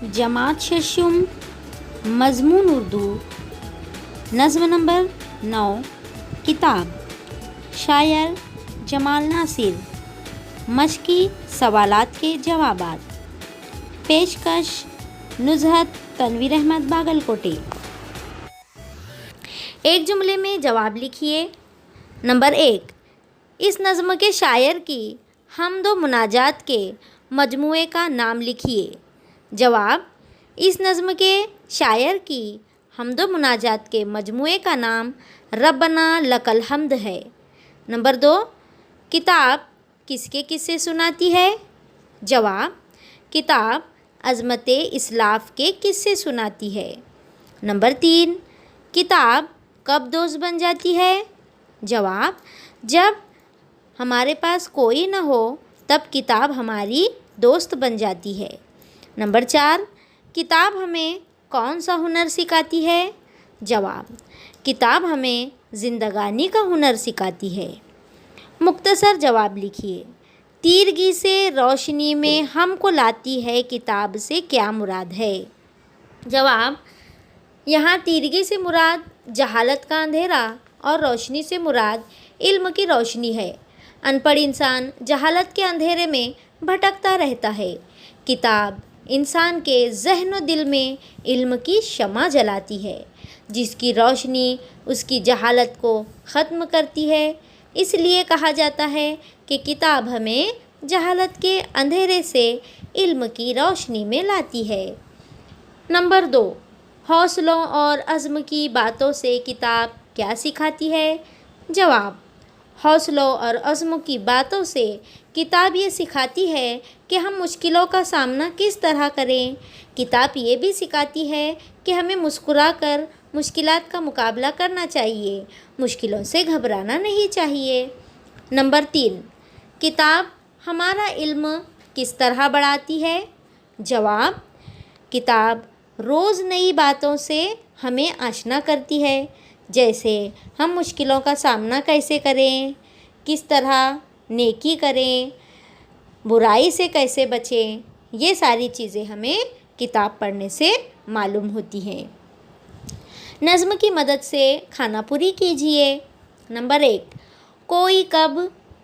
जमात शशुम मज़मून उर्दू नज़्म नंबर 9 किताब शायर जमाल नासिर मशकी सवालात के जवाबात पेशकश नुज़हत तनवीर अहमद बागलकोटी। एक जुमले में जवाब लिखिए। नंबर 1, इस नज़्म के शायर की हमद व मुनाजात के मजमूए का नाम लिखिए। जवाब, इस नज़्म के शायर की हमद व मुनाजात के मजमूए का नाम रब्बना लकल हम्द है। नंबर 2, किताब किसके किस्से सुनाती है। जवाब, किताब अज़मत इस्लाफ़ के किस्से सुनाती है। नंबर 3, किताब कब दोस्त बन जाती है। जवाब, जब हमारे पास कोई न हो तब किताब हमारी दोस्त बन जाती है। नंबर 4, किताब हमें कौन सा हुनर सिखाती है। जवाब, किताब हमें ज़िंदगानी का हुनर सिखाती है। मुख्तसर जवाब लिखिए। तीरगी से रोशनी में हमको लाती है किताब से क्या मुराद है। जवाब, यहाँ तीरगी से मुराद जहालत का अंधेरा और रोशनी से मुराद इल्म की रोशनी है। अनपढ़ इंसान जहालत के अंधेरे में भटकता रहता है। किताब इंसान के ज़हन व दिल में इल्म की शमा जलाती है, जिसकी रोशनी उसकी जहालत को ख़त्म करती है। इसलिए कहा जाता है कि किताब हमें जहालत के अंधेरे से इल्म की रोशनी में लाती है। नंबर 2, हौसलों और अज़्म की बातों से किताब क्या सिखाती है। जवाब, हौसलों और अज़्म की बातों से किताब ये सिखाती है कि हम मुश्किलों का सामना किस तरह करें। किताब ये भी सिखाती है कि हमें मुस्कुराकर मुश्किलात का मुकाबला करना चाहिए, मुश्किलों से घबराना नहीं चाहिए। नंबर 3, किताब हमारा इल्म किस तरह बढ़ाती है। जवाब, किताब रोज़ नई बातों से हमें आशना करती है, जैसे हम मुश्किलों का सामना कैसे करें, किस तरह नेकी करें, बुराई से कैसे बचें। ये सारी चीज़ें हमें किताब पढ़ने से मालूम होती हैं। नज़्म की मदद से खानापुरी कीजिए। नंबर 1, कोई कब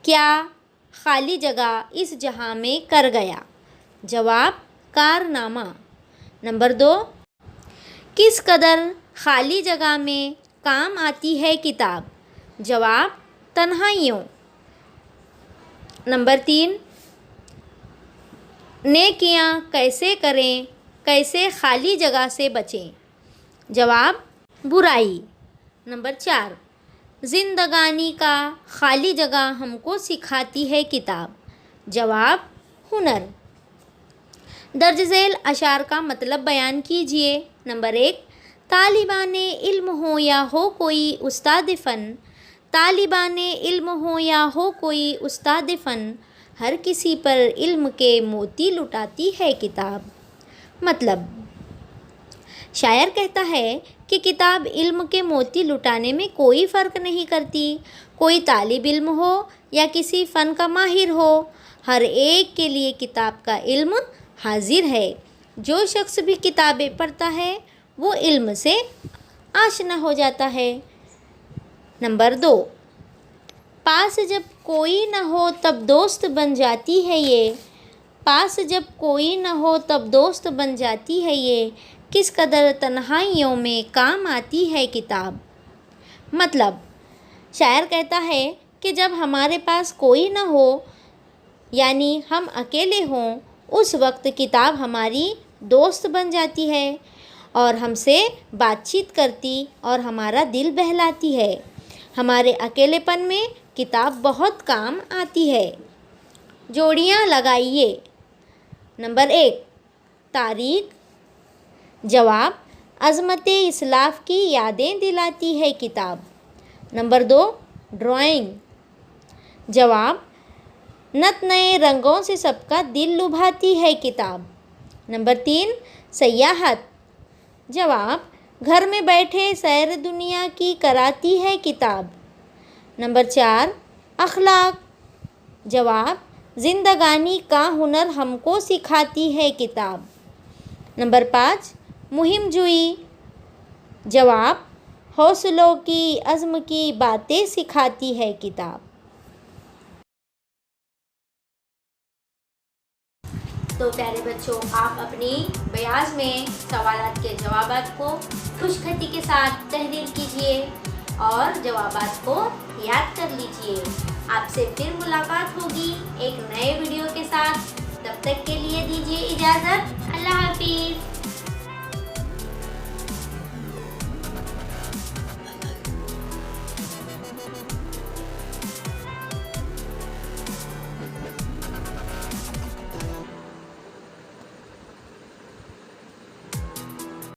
क्या खाली जगह इस जहां में कर गया। जवाब, कारनामा। नंबर 2, किस कदर खाली जगह में काम आती है किताब। जवाब, तन्हाइयों। नंबर 3, नेकियां कैसे करें, कैसे खाली जगह से बचें। जवाब, बुराई। नंबर 4, ज़िंदगानी का खाली जगह हमको सिखाती है किताब। जवाब, हुनर। दर्ज झेल अशार का मतलब बयान कीजिए। नंबर 1, तालिबाने इल्म हो या हो कोई उस्ताद फ़न, तालिबाने इल्म हो या हो कोई उस्ताद फ़न, हर किसी पर इल्म के मोती लुटाती है किताब। मतलब, शायर कहता है कि किताब इल्म के मोती लुटाने में कोई फ़र्क नहीं करती। कोई तालिब इल्म हो या किसी फ़न का माहिर हो, हर एक के लिए किताब का इल्म हाजिर है। जो शख्स भी किताबें पढ़ता है वो इल्म से आशना हो जाता है। नंबर 2, पास जब कोई न हो तब दोस्त बन जाती है ये, पास जब कोई न हो तब दोस्त बन जाती है ये, किस कदर तन्हाइयों में काम आती है किताब। मतलब, शायर कहता है कि जब हमारे पास कोई न हो यानी हम अकेले हों, उस वक्त किताब हमारी दोस्त बन जाती है और हमसे बातचीत करती और हमारा दिल बहलाती है। हमारे अकेलेपन में किताब बहुत काम आती है। जोड़ियाँ लगाइए। नंबर 1, तारीख। जवाब, अज़मत इस्लाफ़ की यादें दिलाती है किताब। Number 2, drawing. जवाब, नत नए रंगों से सबका दिल लुभाती है किताब। नंबर 3, सयाहत। जवाब, घर में बैठे सैर दुनिया की कराती है किताब। नंबर 4, अखलाक। जवाब, ज़िंदगानी का हुनर हमको सिखाती है किताब। नंबर 5, मुहिम जुई। जवाब, हौसलों की, अज़्म की बातें सिखाती है किताब। तो प्यारे बच्चों, आप अपनी बयाज में सवालात के जवाबात को खुशखती के साथ तहरीर कीजिए और जवाबात को याद कर लीजिए। आपसे फिर मुलाकात होगी एक नए वीडियो के साथ। तब तक के लिए दीजिए इजाज़त।